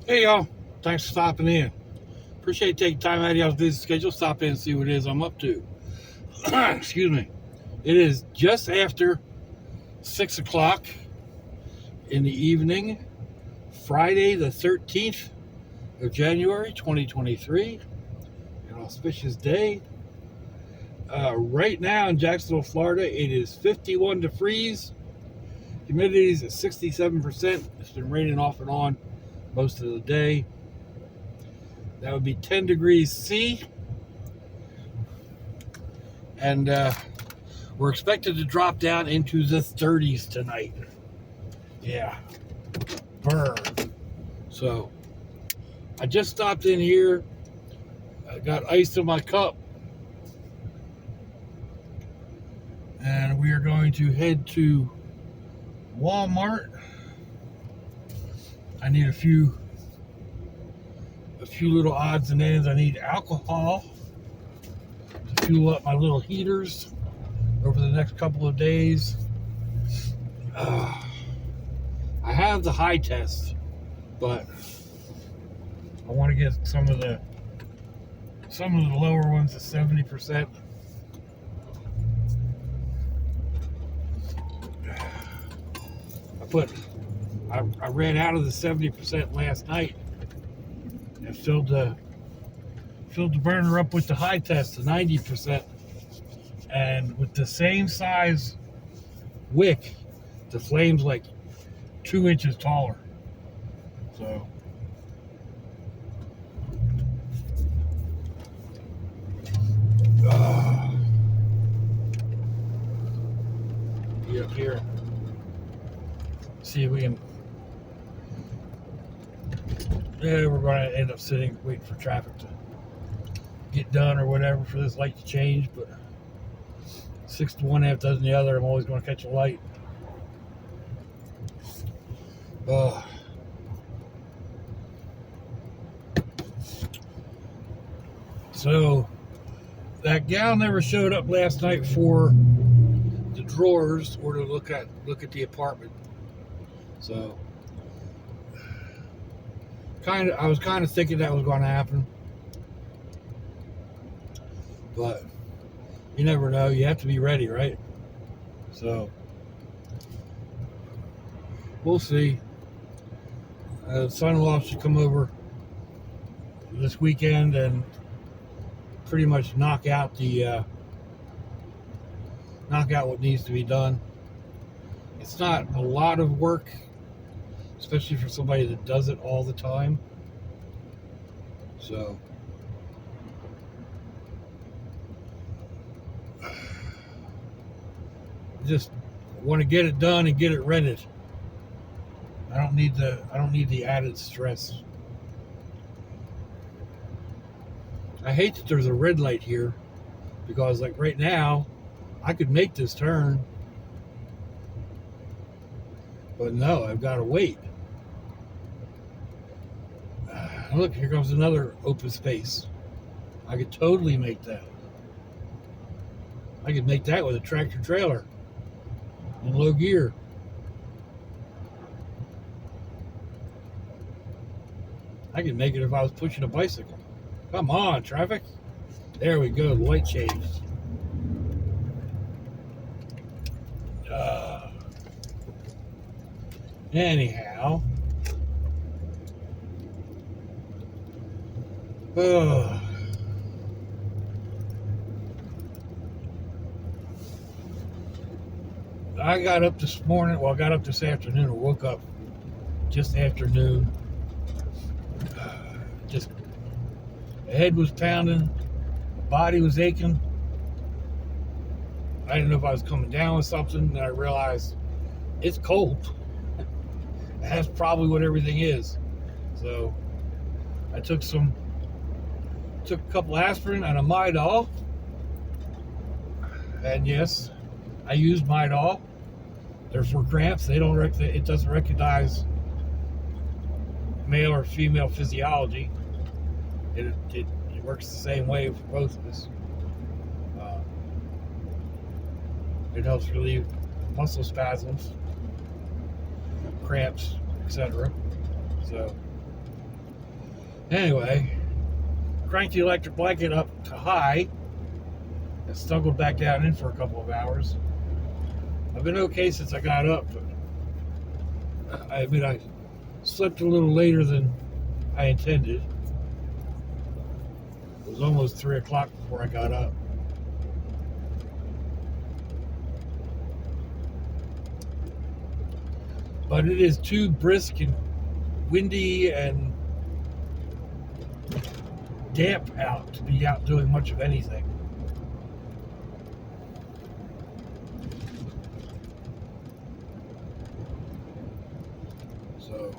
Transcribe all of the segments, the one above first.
Hey y'all, thanks for stopping in. Appreciate taking time out of y'all's busy schedule. Stop in and see what it is I'm up to. Excuse me. It is just after 6 o'clock in the evening, Friday the 13th of January 2023, an auspicious day. Right now in Jacksonville, Florida, it is 51 degrees. Humidity is at 67%. It's been raining off and on most of the day. That would be 10 degrees C. And we're expected to drop down into the 30s tonight. Yeah, burn. So I just stopped in here. I got ice in my cup. And we are going to head to Walmart. I need a few little odds and ends. I need alcohol to fuel up my little heaters over the next couple of days. I have the high test, but I want to get some of the lower ones to 70%. I ran out of the 70% last night and filled the burner up with the high test to 90%, and with the same size wick, the flame's like 2 inches taller. So be up here, see if we can. Yeah, we're going to end up sitting waiting for traffic to get done or whatever for this light to change, but 6 to 1, half dozen the other. I'm always going to catch a light. So that gal never showed up last night for the drawers or to look at the apartment. So I was kind of thinking that was going to happen, but you never know. You have to be ready, right? So we'll see. Son-in-law should come over this weekend and pretty much knock out what needs to be done. It's not a lot of work, especially for somebody that does it all the time. So just want to get it done and get it rented. I don't need the added stress. I hate that there's a red light here, because like right now I could make this turn, but no, I've got to wait. Look, here comes another open space. I could totally make that. I could make that with a tractor trailer in low gear. I could make it if I was pushing a bicycle. Come on, traffic. There we go, the light changed. Anyhow. I got up this morning. Well, I got up this afternoon. I woke up just afternoon. Just the head was pounding, body was aching. I didn't know if I was coming down with something. Then I realized it's cold. That's probably what everything is. So I took a couple aspirin and a Midol. And yes, I use Midol. They're for cramps. It doesn't recognize male or female physiology. It works the same way for both of us. It helps relieve muscle spasms, cramps, etc. So Anyway, cranked the electric blanket up to high and snuggled back down in for a couple of hours. I've been okay since I got up, but I admit I slept a little later than I intended. It was almost 3 o'clock before I got up. But it is too brisk and windy and damp out to be out doing much of anything. So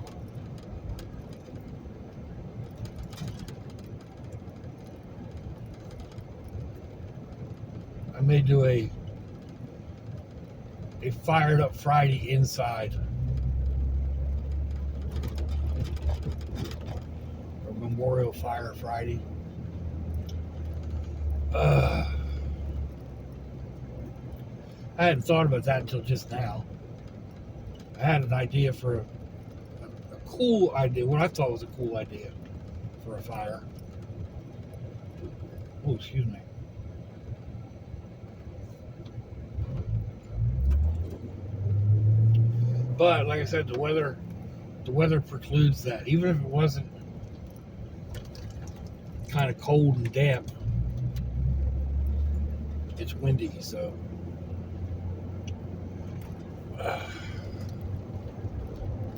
I may do a fired up Friday inside. Or Memorial Fire Friday. I hadn't thought about that until just now. I had an idea for a cool idea, what I thought was a cool idea for a fire. Oh, excuse me. But like I said, the weather precludes that. Even if it wasn't kind of cold and damp, it's windy, so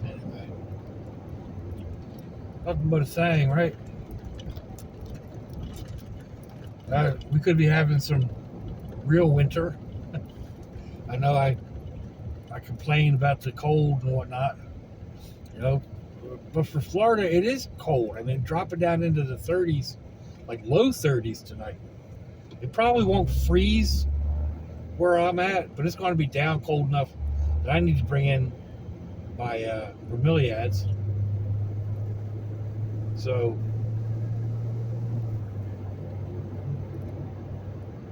anyway, nothing but a saying, right? We could be having some real winter. I know I complain about the cold and whatnot, but for Florida it is cold. I mean, drop it down into the 30s, like low 30s tonight. It probably won't freeze where I'm at, but it's going to be down cold enough that I need to bring in my bromeliads. So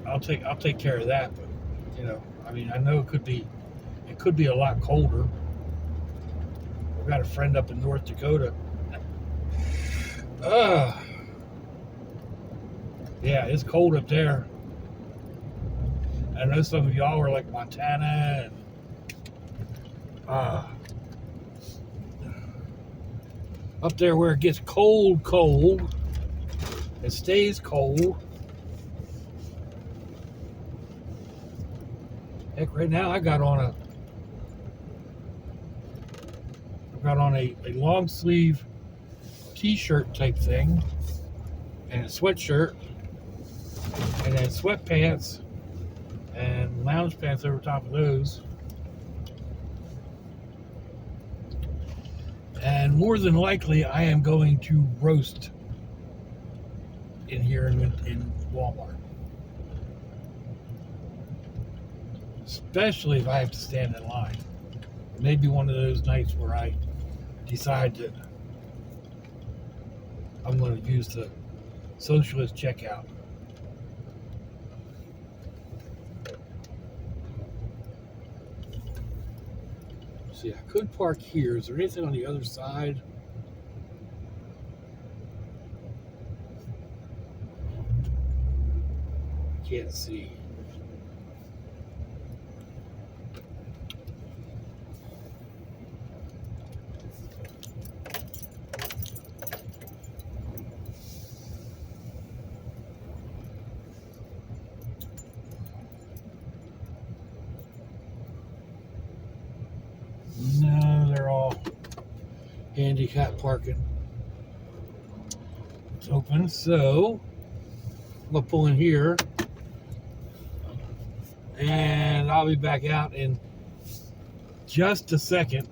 I'll take care of that. But I mean, I know it could be a lot colder. I've got a friend up in North Dakota. Yeah, it's cold up there. I know some of y'all are like Montana and up there where it gets cold, it stays cold. Heck, right now I got on a long sleeve t-shirt type thing and a sweatshirt and then sweatpants and lounge pants over top of those. And more than likely I am going to roast in here in Walmart. Especially if I have to stand in line. It may be one of those nights where I decide that I'm going to use the socialist checkout. See, I could park here. Is there anything on the other side? I can't see. No, they're all handicap parking. It's open, so I'm gonna pull in here and I'll be back out in just a second.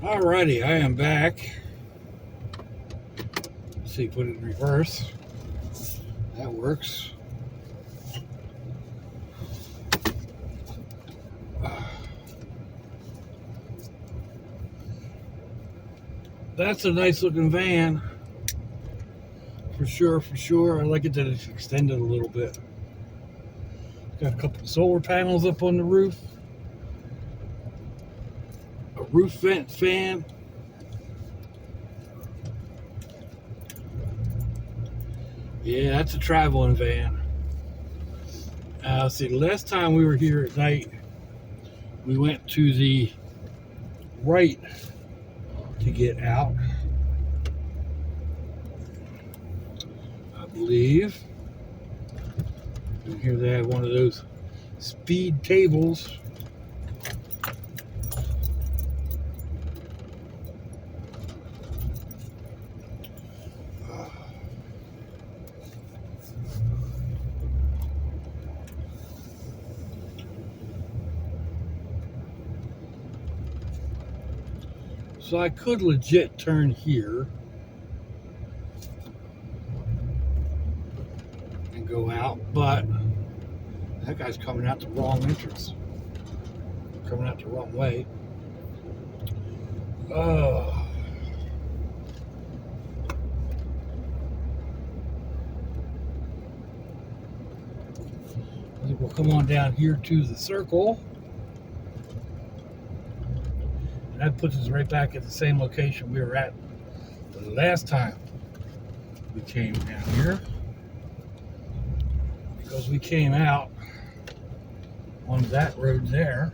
Alrighty, I am back. Let's see, put it in reverse. That works. That's a nice looking van. For sure. I like it that it's extended a little bit. Got a couple of solar panels up on the roof. a roof vent fan. Yeah, that's a traveling van. See, the last time we were here at night, we went to the right to get out, I believe. And here they have one of those speed tables. So I could legit turn here and go out, but that guy's coming out the wrong entrance. Coming out the wrong way. Oh. I think we'll come on down here to the circle. And that puts us right back at the same location we were at the last time we came down here. Because we came out on that road there.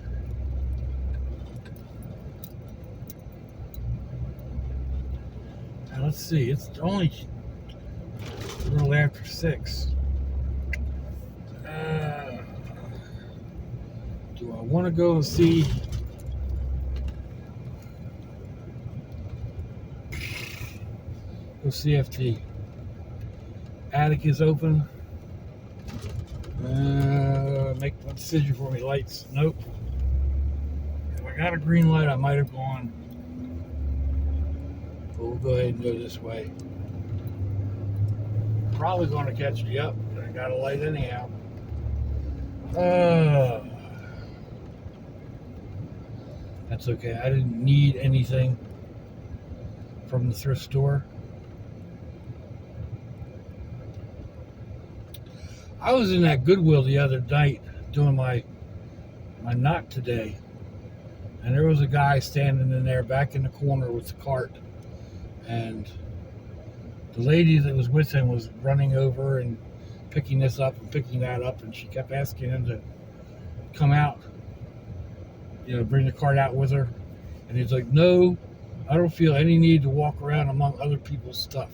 Now let's see, it's only a little after 6. Do I want to go and see? Go see if the attic is open. Make a decision for me. Lights, nope. If I got a green light, I might have gone. But we'll go ahead and go this way. Probably going to catch me up, but I got a light anyhow. That's okay. I didn't need anything from the thrift store. I was in that Goodwill the other night doing my knot today, and there was a guy standing in there back in the corner with the cart, and the lady that was with him was running over and picking this up and picking that up, and she kept asking him to come out, bring the cart out with her, and he's like, no, I don't feel any need to walk around among other people's stuff.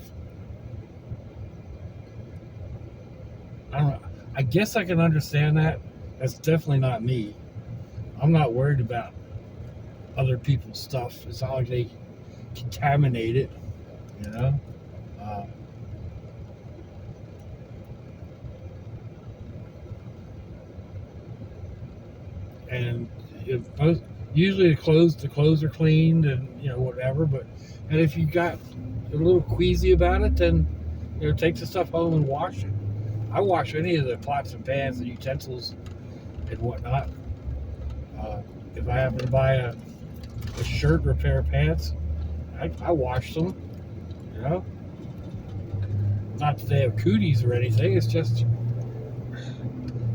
I don't know. I guess I can understand that. That's definitely not me. I'm not worried about other people's stuff. It's not like they contaminate it, And usually the clothes are cleaned and whatever. And if you got a little queasy about it, then take the stuff home and wash it. I wash any of the pots and pans and utensils and whatnot. If I happen to buy a shirt or a pair of pants, I wash them. Not that they have cooties or anything. It's just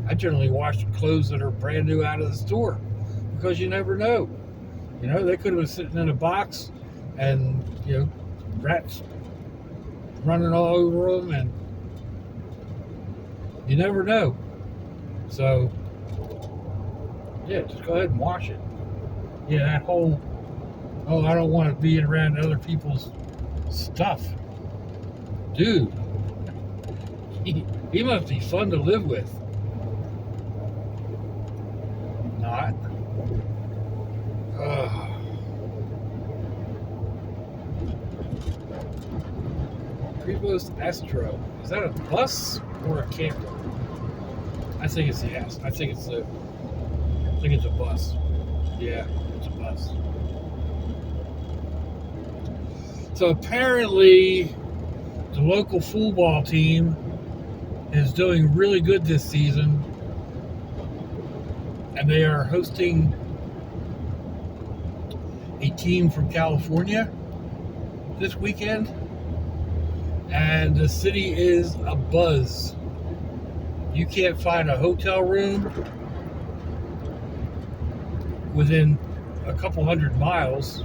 I generally wash clothes that are brand new out of the store, because you never know. They could have been sitting in a box, and rats running all over them, and you never know. So, yeah, just go ahead and wash it. Yeah, that whole, I don't want to be around other people's stuff. Dude, he must be fun to live with. Not. Prevost Astro. Is that a bus or a camper? I think it's I think it's a bus. Yeah, it's a bus. So apparently the local football team is doing really good this season, and they are hosting a team from California this weekend, and the city is abuzz. You can't find a hotel room within a couple hundred miles,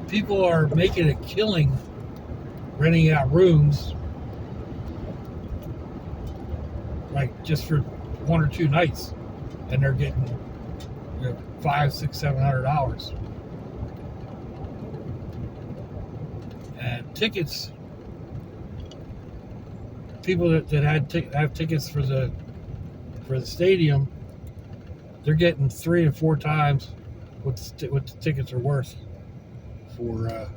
people are making a killing renting out rooms, like just for 1 or 2 nights, and they're getting $500, $600, $700. And tickets, people that have tickets for the stadium, they're getting 3 to 4 times what the tickets are worth for. I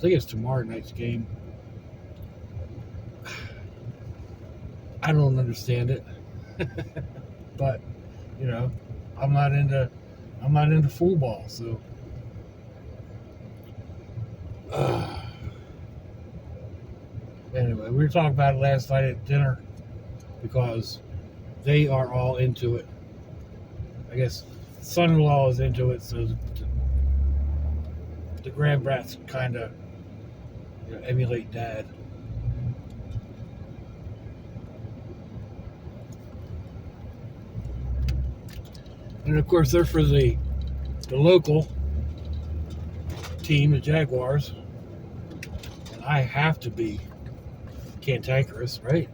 think it's tomorrow night's game. I don't understand it, but I'm not into football, so. Anyway, we were talking about it last night at dinner because they are all into it. I guess son-in-law is into it, so the grandbrats kind of emulate dad. And of course, they're for the local team, the Jaguars. And I have to be cantankerous, right?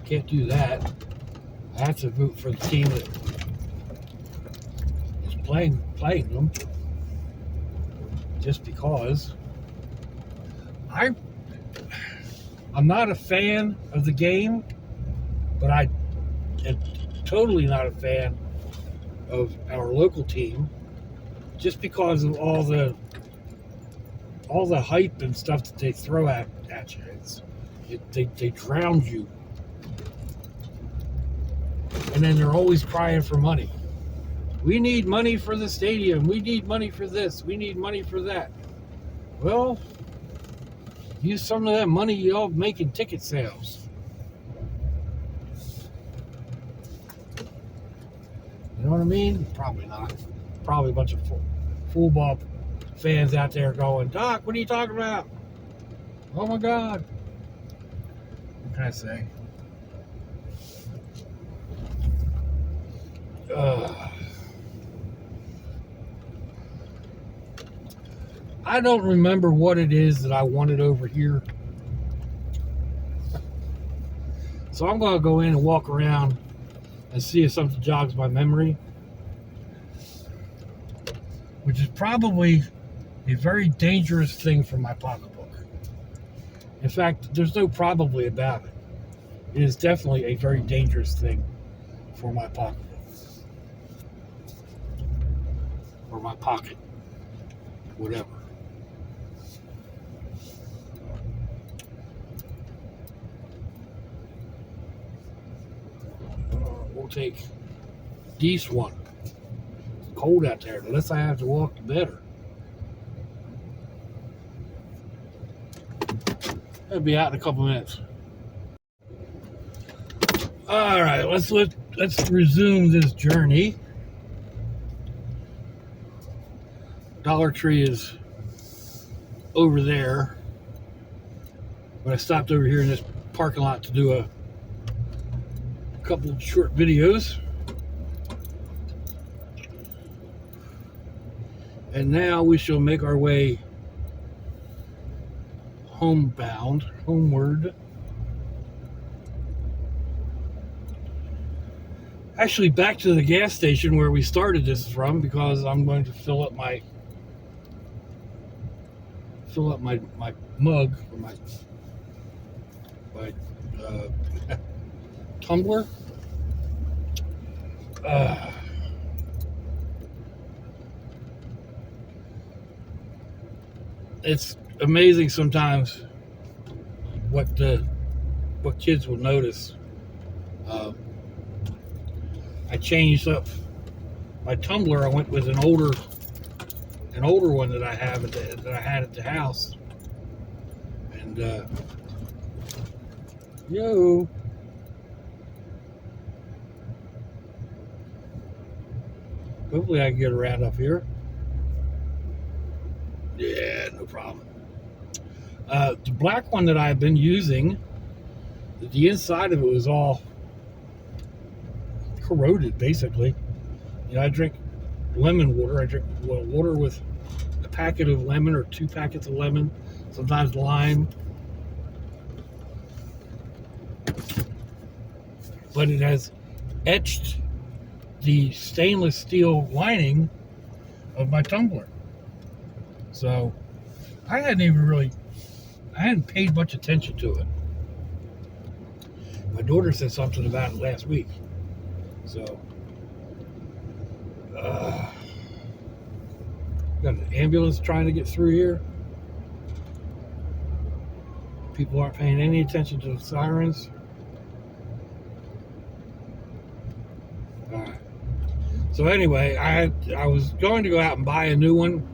Can't do that. I have to root for the team that is playing them, just because. I'm not a fan of the game, but I am totally not a fan of our local team, just because of all the hype and stuff that they throw at you. They drown you, and then they're always crying for money. We need money for the stadium. We need money for this. We need money for that. Well, use some of that money y'all making ticket sales. You know what I mean? Probably not. Probably a bunch of football fans out there going, Doc, what are you talking about? Oh my God. What can I say? I don't remember what it is that I wanted over here. So I'm going to go in and walk around and see if something jogs my memory, which is probably a very dangerous thing for my pocketbook. In fact, there's no probably about it. It is definitely a very dangerous thing for my pocketbook. Or my pocket. Whatever. We'll take this one. It's cold out there. The less I have to walk, the better. I'll be out in a couple minutes. All right, let's resume this journey. Dollar Tree is over there, but I stopped over here in this parking lot to do a couple of short videos. And now we shall make our way homeward. Actually, back to the gas station where we started this from, because I'm going to fill up my mug, or my tumbler. It's amazing sometimes what kids will notice. I changed up my tumbler. I went with an older one that I had at the house, and yo. Hopefully I can get around up here. Yeah, no problem. The black one that I've been using, the inside of it was all corroded, basically. I drink lemon water. I drink water with a packet of lemon or 2 packets of lemon, sometimes lime. But it has etched the stainless steel lining of my tumbler. So I hadn't paid much attention to it. My daughter said something about it last week. So, got an ambulance trying to get through here. People aren't paying any attention to the sirens. Alright. So anyway, I was going to go out and buy a new one,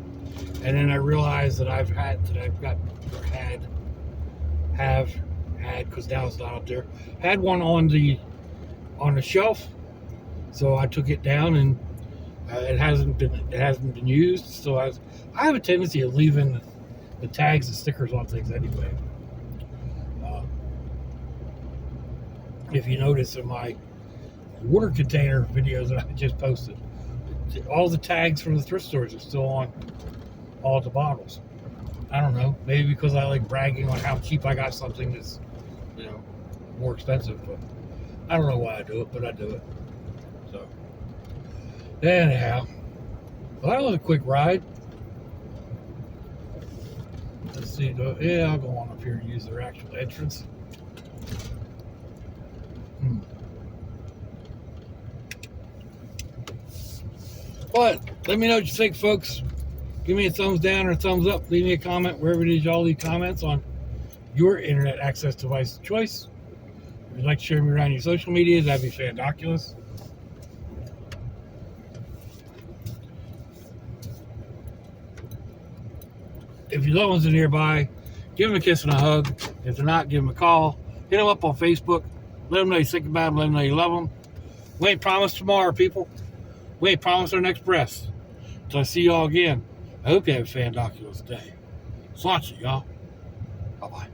and then I realized that have had, because now it's not up there, had one on the shelf. So I took it down, and it hasn't been used. So I have a tendency of leaving the tags and stickers on things anyway. If you notice in my water container videos that I just posted, all the tags from the thrift stores are still on all the bottles. I don't know, maybe because I like bragging on how cheap I got something that's, more expensive, but I don't know why I do it, but I do it. So anyhow, well, that was a quick ride. Let's see, yeah, I'll go on up here and use their actual entrance. But let me know what you think, folks. Give me a thumbs down or a thumbs up. Leave me a comment wherever it is y'all leave comments on your internet access device of choice. If you'd like to share me around your social media, that'd be fandoculous. If your loved ones are nearby, give them a kiss and a hug. If they're not, give them a call. Hit them up on Facebook. Let them know you think about them. Let them know you love them. We ain't promised tomorrow, people. We ain't promised our next breath. Until I see y'all again, I hope you have a fandoculous day. Sláinte, y'all. Bye-bye.